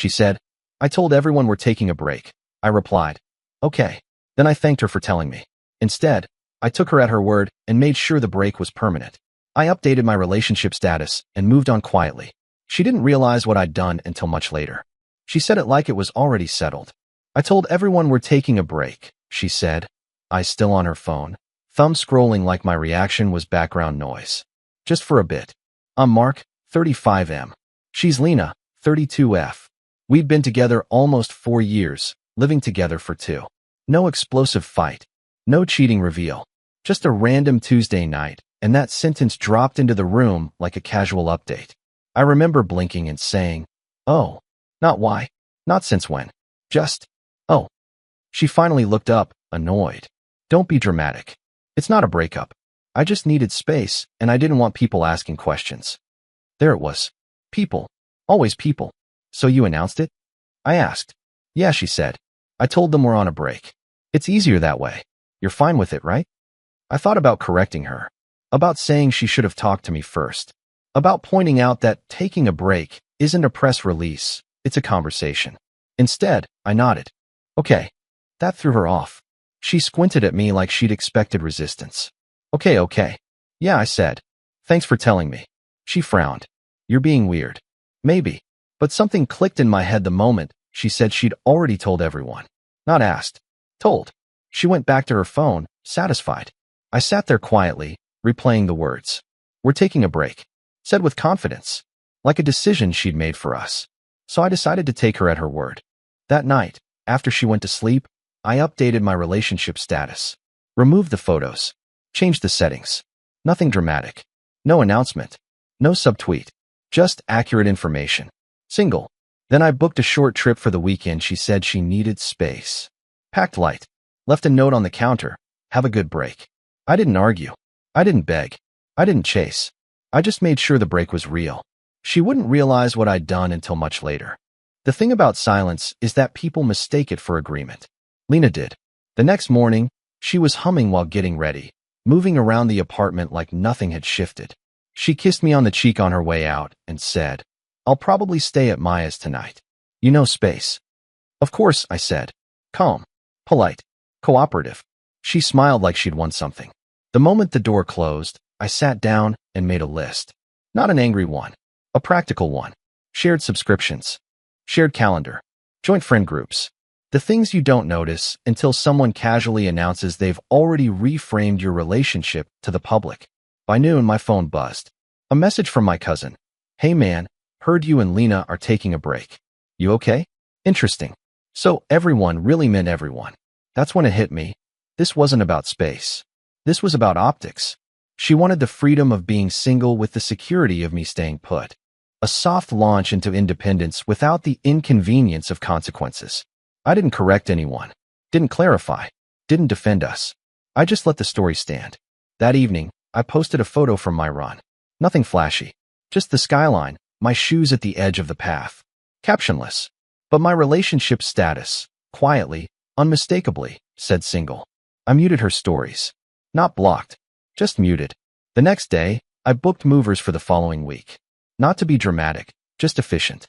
she said. I told everyone we're taking a break. I replied. Okay. Then I thanked her for telling me. Instead, I took her at her word and made sure the break was permanent. I updated my relationship status and moved on quietly. She didn't realize what I'd done until much later. She said it like it was already settled. I told everyone we're taking a break, she said. Eyes still on her phone, thumb scrolling like my reaction was background noise. Just for a bit. I'm Mark, 35M. She's Lena, 32F. We'd been together almost 4 years, living together for 2. No explosive fight. No cheating reveal. Just a random Tuesday night, and that sentence dropped into the room like a casual update. I remember blinking and saying, oh, not why, not since when, just, oh. She finally looked up, annoyed. Don't be dramatic. It's not a breakup. I just needed space, and I didn't want people asking questions. There it was. People. Always people. So you announced it? I asked. Yeah, she said. I told them we're on a break. It's easier that way. You're fine with it, right? I thought about correcting her. About saying she should have talked to me first. About pointing out that taking a break isn't a press release, it's a conversation. Instead, I nodded. Okay. That threw her off. She squinted at me like she'd expected resistance. Okay. Yeah, I said. Thanks for telling me. She frowned. You're being weird. Maybe. But something clicked in my head the moment she said she'd already told everyone. Not asked. Told. She went back to her phone, satisfied. I sat there quietly, replaying the words. We're taking a break. Said with confidence. Like a decision she'd made for us. So I decided to take her at her word. That night, after she went to sleep, I updated my relationship status. Removed the photos. Changed the settings. Nothing dramatic. No announcement. No subtweet. Just accurate information. Single. Then I booked a short trip for the weekend. She said she needed space. Packed light. Left a note on the counter. Have a good break. I didn't argue. I didn't beg. I didn't chase. I just made sure the break was real. She wouldn't realize what I'd done until much later. The thing about silence is that people mistake it for agreement. Lena did. The next morning, she was humming while getting ready, moving around the apartment like nothing had shifted. She kissed me on the cheek on her way out and said, I'll probably stay at Maya's tonight. You know space. Of course, I said. Calm. Polite. Cooperative. She smiled like she'd won something. The moment the door closed, I sat down and made a list. Not an angry one. A practical one. Shared subscriptions. Shared calendar. Joint friend groups. The things you don't notice until someone casually announces they've already reframed your relationship to the public. By noon, my phone buzzed. A message from my cousin. Hey man, heard you and Lena are taking a break. You okay? Interesting. So everyone really meant everyone. That's when it hit me. This wasn't about space. This was about optics. She wanted the freedom of being single with the security of me staying put. A soft launch into independence without the inconvenience of consequences. I didn't correct anyone. Didn't clarify. Didn't defend us. I just let the story stand. That evening, I posted a photo from my run. Nothing flashy. Just the skyline, my shoes at the edge of the path. Captionless. But my relationship status, quietly, unmistakably, said single. I muted her stories. Not blocked. Just muted. The next day, I booked movers for the following week. Not to be dramatic, just efficient.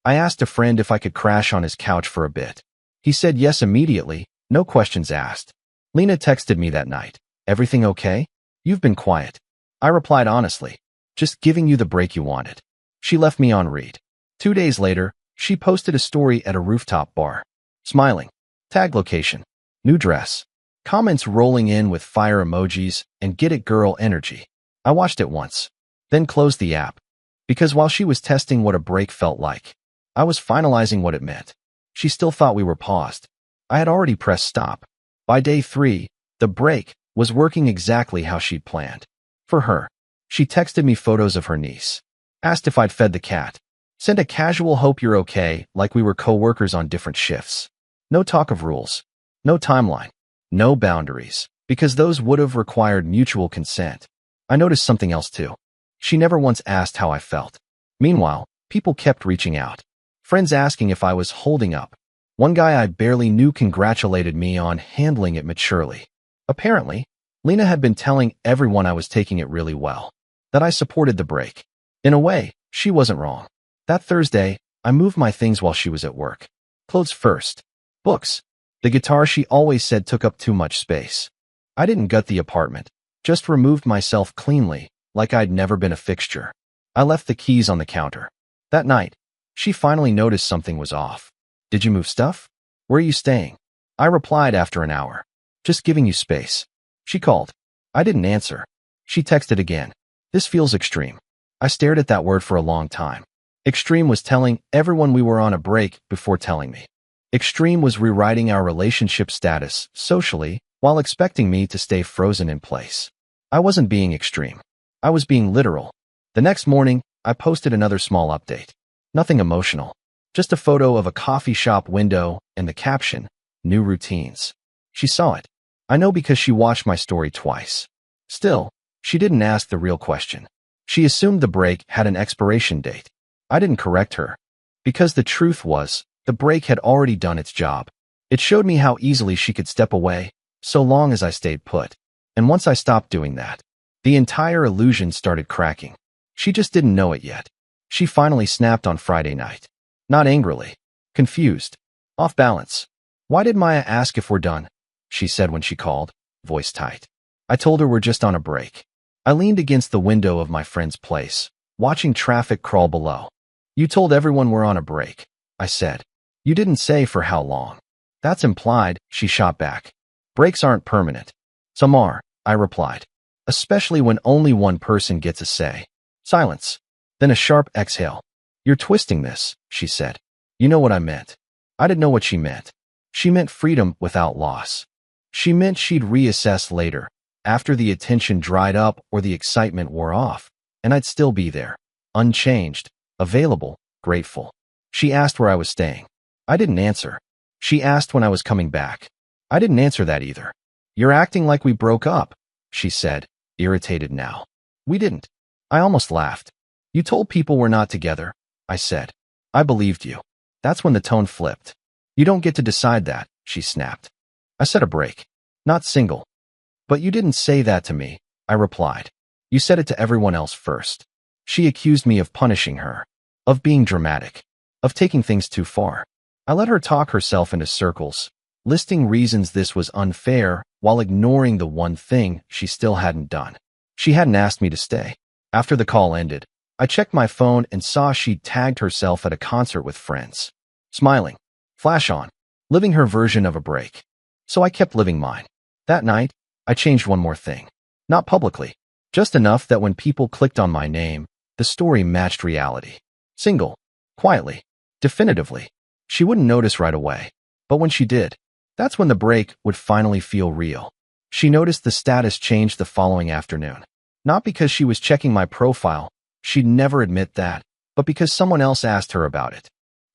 I asked a friend if I could crash on his couch for a bit. He said yes immediately, no questions asked. Lena texted me that night. Everything okay? You've been quiet. I replied honestly. Just giving you the break you wanted. She left me on read. 2 days later, she posted a story at a rooftop bar. Smiling. Tag location. New dress. Comments rolling in with fire emojis and get it girl energy. I watched it once. Then closed the app. Because while she was testing what a break felt like, I was finalizing what it meant. She still thought we were paused. I had already pressed stop. By day 3, the break was working exactly how she'd planned. For her, she texted me photos of her niece. Asked if I'd fed the cat. Sent a casual hope you're okay like we were co-workers on different shifts. No talk of rules. No timeline. No boundaries. Because those would have required mutual consent. I noticed something else too. She never once asked how I felt. Meanwhile, people kept reaching out. Friends asking if I was holding up. One guy I barely knew congratulated me on handling it maturely. Apparently, Lena had been telling everyone I was taking it really well. That I supported the break. In a way, she wasn't wrong. That Thursday, I moved my things while she was at work. Clothes first. Books. The guitar she always said took up too much space. I didn't gut the apartment, just removed myself cleanly, like I'd never been a fixture. I left the keys on the counter. That night, she finally noticed something was off. Did you move stuff? Where are you staying? I replied after an hour. Just giving you space. She called. I didn't answer. She texted again. This feels extreme. I stared at that word for a long time. Extreme was telling everyone we were on a break before telling me. Extreme was rewriting our relationship status socially while expecting me to stay frozen in place. I wasn't being extreme. I was being literal. The next morning, I posted another small update. Nothing emotional. Just a photo of a coffee shop window and the caption, "New routines." She saw it. I know because she watched my story twice. Still, she didn't ask the real question. She assumed the break had an expiration date. I didn't correct her. Because the truth was, the break had already done its job. It showed me how easily she could step away, so long as I stayed put. And once I stopped doing that, the entire illusion started cracking. She just didn't know it yet. She finally snapped on Friday night. Not angrily. Confused. Off balance. Why did Maya ask if we're done? She said when she called, voice tight. I told her we're just on a break. I leaned against the window of my friend's place, watching traffic crawl below. You told everyone we're on a break, I said. You didn't say for how long. That's implied, she shot back. Breaks aren't permanent. Some are, I replied. Especially when only one person gets a say. Silence. Then a sharp exhale. You're twisting this, she said. You know what I meant. I didn't know what she meant. She meant freedom without loss. She meant she'd reassess later, after the attention dried up or the excitement wore off, and I'd still be there, unchanged, available, grateful. She asked where I was staying. I didn't answer. She asked when I was coming back. I didn't answer that either. You're acting like we broke up, she said, irritated now. We didn't. I almost laughed. You told people we're not together, I said. I believed you. That's when the tone flipped. You don't get to decide that, she snapped. I said a break. Not single. But you didn't say that to me, I replied. You said it to everyone else first. She accused me of punishing her, of being dramatic, of taking things too far. I let her talk herself into circles, listing reasons this was unfair while ignoring the one thing she still hadn't done. She hadn't asked me to stay. After the call ended, I checked my phone and saw she'd tagged herself at a concert with friends. Smiling. Flash on. Living her version of a break. So I kept living mine. That night, I changed one more thing. Not publicly. Just enough that when people clicked on my name, the story matched reality. Single. Quietly. Definitively. She wouldn't notice right away. But when she did, that's when the break would finally feel real. She noticed the status changed the following afternoon. Not because she was checking my profile, she'd never admit that, but because someone else asked her about it.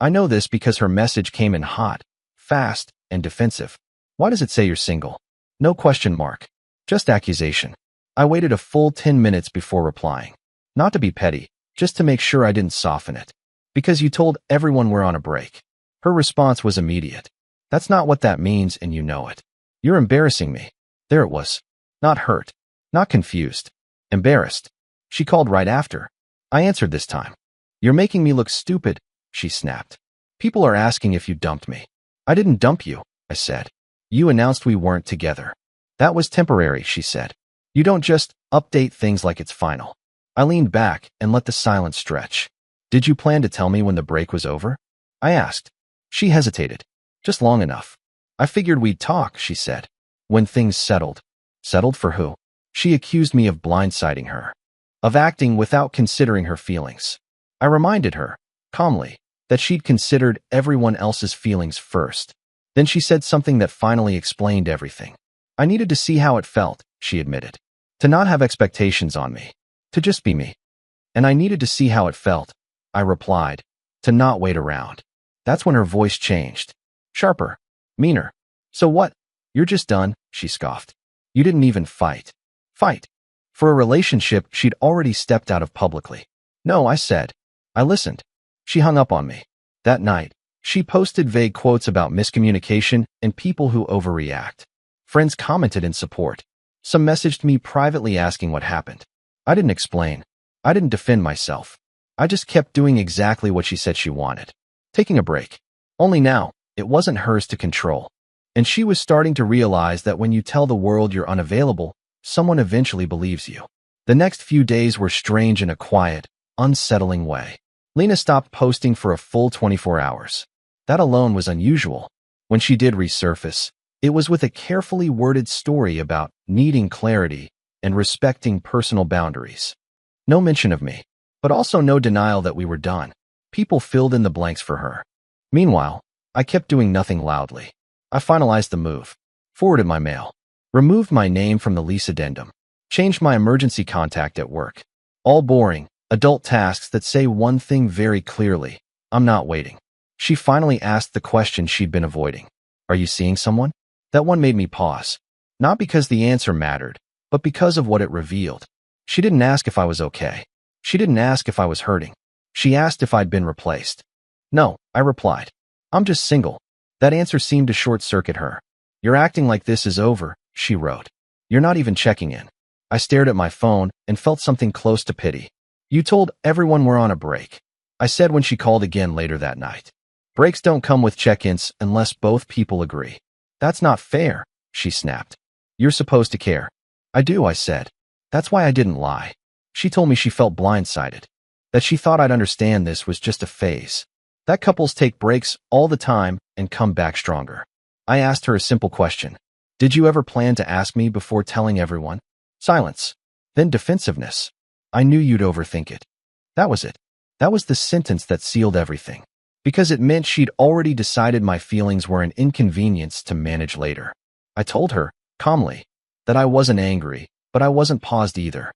I know this because her message came in hot, fast, and defensive. Why does it say you're single? No question mark. Just accusation. I waited a full 10 minutes before replying. Not to be petty, just to make sure I didn't soften it. Because you told everyone we're on a break. Her response was immediate. That's not what that means and you know it. You're embarrassing me. There it was. Not hurt. Not confused. Embarrassed. She called right after. I answered this time. You're making me look stupid, she snapped. People are asking if you dumped me. I didn't dump you, I said. You announced we weren't together. That was temporary, she said. You don't just update things like it's final. I leaned back and let the silence stretch. Did you plan to tell me when the break was over? I asked. She hesitated. Just long enough. I figured we'd talk, she said. When things settled. Settled for who? She accused me of blindsiding her. Of acting without considering her feelings. I reminded her, calmly, that she'd considered everyone else's feelings first. Then she said something that finally explained everything. I needed to see how it felt, she admitted. To not have expectations on me. To just be me. And I needed to see how it felt, I replied. To not wait around. That's when her voice changed. Sharper. Meaner. So what? You're just done, she scoffed. You didn't even fight. Fight. For a relationship she'd already stepped out of publicly. No, I said. I listened. She hung up on me. That night, she posted vague quotes about miscommunication and people who overreact. Friends commented in support. Some messaged me privately asking what happened. I didn't explain. I didn't defend myself. I just kept doing exactly what she said she wanted. Taking a break. Only now, it wasn't hers to control. And she was starting to realize that when you tell the world you're unavailable, someone eventually believes you. The next few days were strange in a quiet, unsettling way. Lena stopped posting for a full 24 hours. That alone was unusual. When she did resurface, it was with a carefully worded story about needing clarity and respecting personal boundaries. No mention of me, but also no denial that we were done. People filled in the blanks for her. Meanwhile, I kept doing nothing loudly. I finalized the move, forwarded my mail, removed my name from the lease addendum, changed my emergency contact at work. All boring, adult tasks that say one thing very clearly: I'm not waiting. She finally asked the question she'd been avoiding. Are you seeing someone? That one made me pause. Not because the answer mattered, but because of what it revealed. She didn't ask if I was okay. She didn't ask if I was hurting. She asked if I'd been replaced. No, I replied. I'm just single. That answer seemed to short-circuit her. You're acting like this is over, she wrote. You're not even checking in. I stared at my phone and felt something close to pity. You told everyone we're on a break, I said when she called again later that night. Breaks don't come with check-ins unless both people agree. That's not fair, she snapped. You're supposed to care. I do, I said. That's why I didn't lie. She told me she felt blindsided, that she thought I'd understand this was just a phase, that couples take breaks all the time and come back stronger. I asked her a simple question. Did you ever plan to ask me before telling everyone? Silence. Then defensiveness. I knew you'd overthink it. That was it. That was the sentence that sealed everything, because it meant she'd already decided my feelings were an inconvenience to manage later. I told her, calmly, that I wasn't angry, but I wasn't paused either.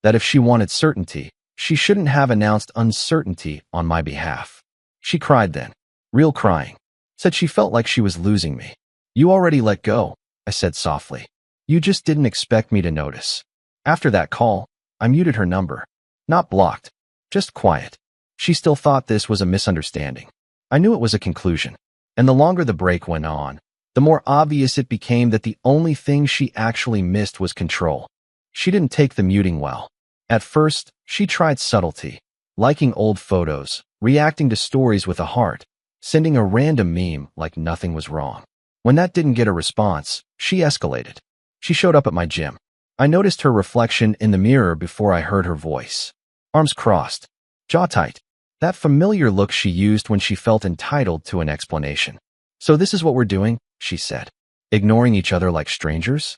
That if she wanted certainty, she shouldn't have announced uncertainty on my behalf. She cried then. Real crying. Said she felt like she was losing me. You already let go, I said softly. You just didn't expect me to notice. After that call, I muted her number. Not blocked. Just quiet. She still thought this was a misunderstanding. I knew it was a conclusion. And the longer the break went on, the more obvious it became that the only thing she actually missed was control. She didn't take the muting well. At first, she tried subtlety, liking old photos, reacting to stories with a heart, sending a random meme like nothing was wrong. When that didn't get a response, she escalated. She showed up at my gym. I noticed her reflection in the mirror before I heard her voice. Arms crossed, jaw tight. That familiar look she used when she felt entitled to an explanation. So this is what we're doing, she said. Ignoring each other like strangers?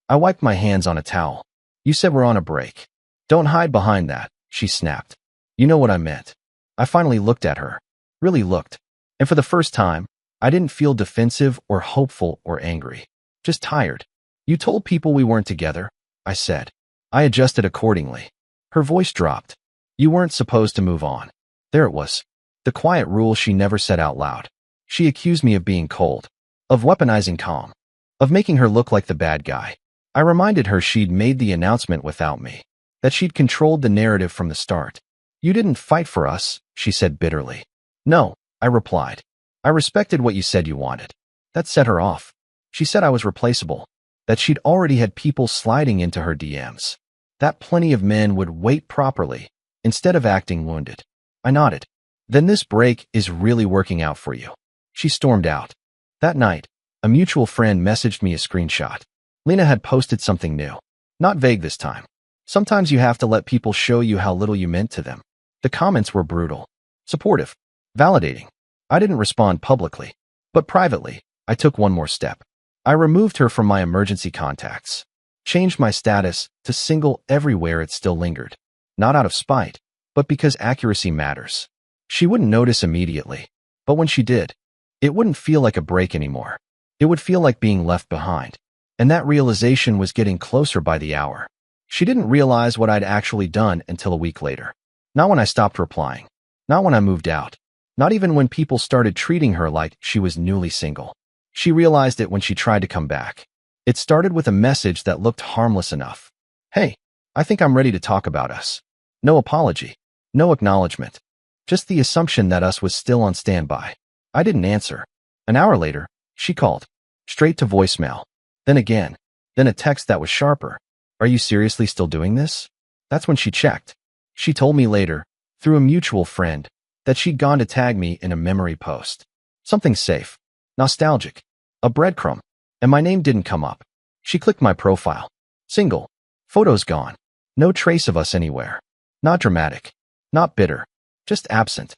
I wiped my hands on a towel. You said we're on a break. Don't hide behind that, she snapped. You know what I meant. I finally looked at her. Really looked. And for the first time, I didn't feel defensive or hopeful or angry. Just tired. You told people we weren't together, I said. I adjusted accordingly. Her voice dropped. You weren't supposed to move on. There it was. The quiet rule she never said out loud. She accused me of being cold, of weaponizing calm, of making her look like the bad guy. I reminded her she'd made the announcement without me, that she'd controlled the narrative from the start. You didn't fight for us, she said bitterly. No, I replied. I respected what you said you wanted. That set her off. She said I was replaceable, that she'd already had people sliding into her DMs, that plenty of men would wait properly instead of acting wounded. I nodded. Then this break is really working out for you. She stormed out. That night, a mutual friend messaged me a screenshot. Lena had posted something new. Not vague this time. Sometimes you have to let people show you how little you meant to them. The comments were brutal, supportive, validating. I didn't respond publicly, but privately, I took one more step. I removed her from my emergency contacts, changed my status to single everywhere it still lingered. Not out of spite, but because accuracy matters. She wouldn't notice immediately, but when she did, it wouldn't feel like a break anymore. It would feel like being left behind. And that realization was getting closer by the hour. She didn't realize what I'd actually done until a week later. Not when I stopped replying. Not when I moved out. Not even when people started treating her like she was newly single. She realized it when she tried to come back. It started with a message that looked harmless enough. Hey, I think I'm ready to talk about us. No apology. No acknowledgement. Just the assumption that us was still on standby. I didn't answer. An hour later, she called. Straight to voicemail. Then again. Then a text that was sharper. Are you seriously still doing this? That's when she checked. She told me later, through a mutual friend, that she'd gone to tag me in a memory post. Something safe, nostalgic, a breadcrumb, and my name didn't come up. She clicked my profile. Single. Photos gone. No trace of us anywhere. Not dramatic. Not bitter. Just absent.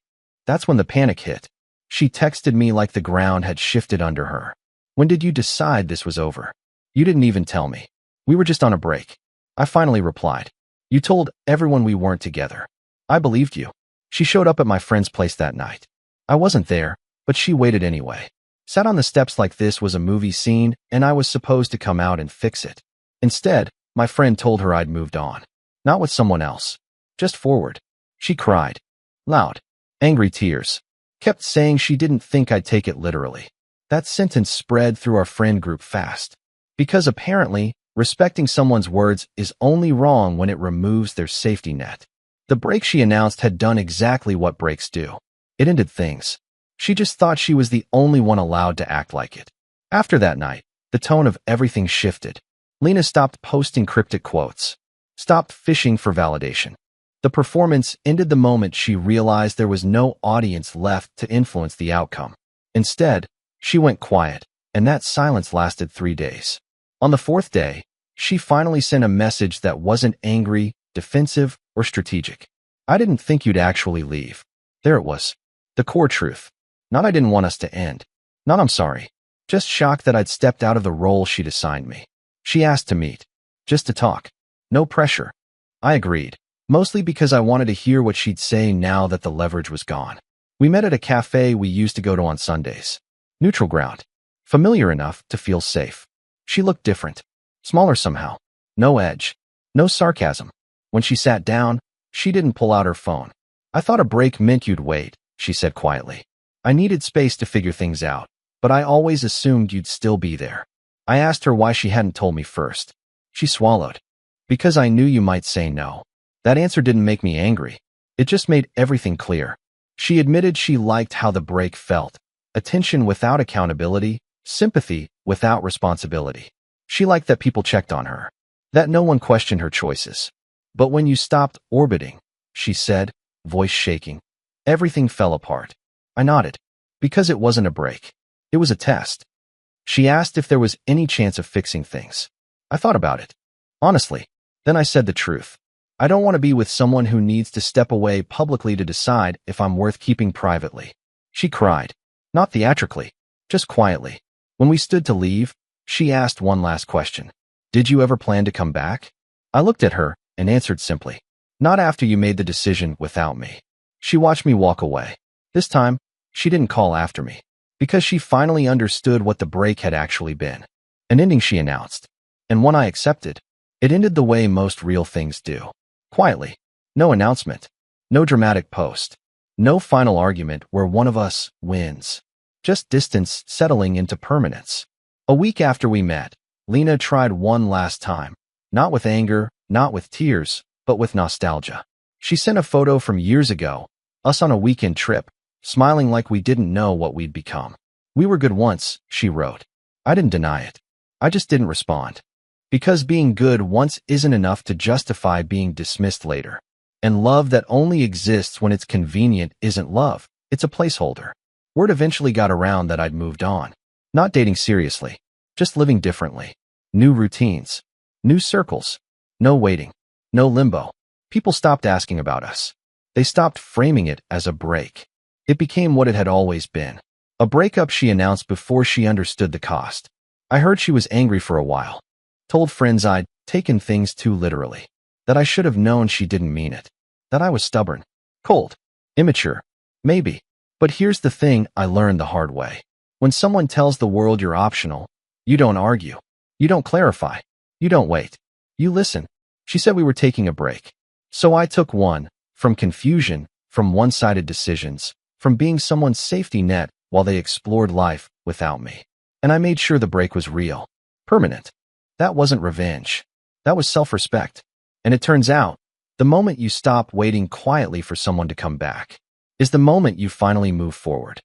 That's when the panic hit. She texted me like the ground had shifted under her. When did you decide this was over? You didn't even tell me. We were just on a break. I finally replied. You told everyone we weren't together. I believed you. She showed up at my friend's place that night. I wasn't there, but she waited anyway. Sat on the steps like this was a movie scene, and I was supposed to come out and fix it. Instead, my friend told her I'd moved on. Not with someone else. Just forward. She cried. Loud. Angry tears. Kept saying she didn't think I'd take it literally. That sentence spread through our friend group fast. Because apparently, respecting someone's words is only wrong when it removes their safety net. The break she announced had done exactly what breaks do. It ended things. She just thought she was the only one allowed to act like it. After that night, the tone of everything shifted. Lena stopped posting cryptic quotes. Stopped fishing for validation. The performance ended the moment she realized there was no audience left to influence the outcome. Instead, she went quiet, and that silence lasted 3 days. On the 4th day, she finally sent a message that wasn't angry, defensive, or strategic. I didn't think you'd actually leave. There it was. The core truth. Not I didn't want us to end. Not I'm sorry. Just shocked that I'd stepped out of the role she'd assigned me. She asked to meet. Just to talk. No pressure. I agreed. Mostly because I wanted to hear what she'd say now that the leverage was gone. We met at a cafe we used to go to on Sundays. Neutral ground. Familiar enough to feel safe. She looked different. Smaller somehow. No edge. No sarcasm. When she sat down, she didn't pull out her phone. I thought a break meant you'd wait, she said quietly. I needed space to figure things out, but I always assumed you'd still be there. I asked her why she hadn't told me first. She swallowed. Because I knew you might say no. That answer didn't make me angry. It just made everything clear. She admitted she liked how the break felt. Attention without accountability, sympathy without responsibility. She liked that people checked on her. That no one questioned her choices. But when you stopped orbiting, she said, voice shaking, everything fell apart. I nodded. Because it wasn't a break. It was a test. She asked if there was any chance of fixing things. I thought about it. Honestly. Then I said the truth. I don't want to be with someone who needs to step away publicly to decide if I'm worth keeping privately. She cried. Not theatrically. Just quietly. When we stood to leave, she asked one last question. Did you ever plan to come back? I looked at her and answered simply. Not after you made the decision without me. She watched me walk away. This time, she didn't call after me. Because she finally understood what the break had actually been. An ending she announced. And one I accepted. It ended the way most real things do. Quietly. No announcement. No dramatic post. No final argument where one of us wins. Just distance settling into permanence. A week after we met, Lena tried one last time. Not with anger, not with tears, but with nostalgia. She sent a photo from years ago, us on a weekend trip, smiling like we didn't know what we'd become. We were good once, she wrote. I didn't deny it. I just didn't respond. Because being good once isn't enough to justify being dismissed later. And love that only exists when it's convenient isn't love, it's a placeholder. Word eventually got around that I'd moved on. Not dating seriously, just living differently. New routines. New circles. No waiting. No limbo. People stopped asking about us. They stopped framing it as a break. It became what it had always been. A breakup she announced before she understood the cost. I heard she was angry for a while. Told friends I'd taken things too literally. That I should have known she didn't mean it. That I was stubborn. Cold. Immature. Maybe. But here's the thing I learned the hard way. When someone tells the world you're optional, you don't argue. You don't clarify. You don't wait. You listen. She said we were taking a break. So I took one. From confusion, from one-sided decisions, from being someone's safety net while they explored life without me. And I made sure the break was real. Permanent. That wasn't revenge. That was self-respect. And it turns out, the moment you stop waiting quietly for someone to come back is the moment you finally move forward.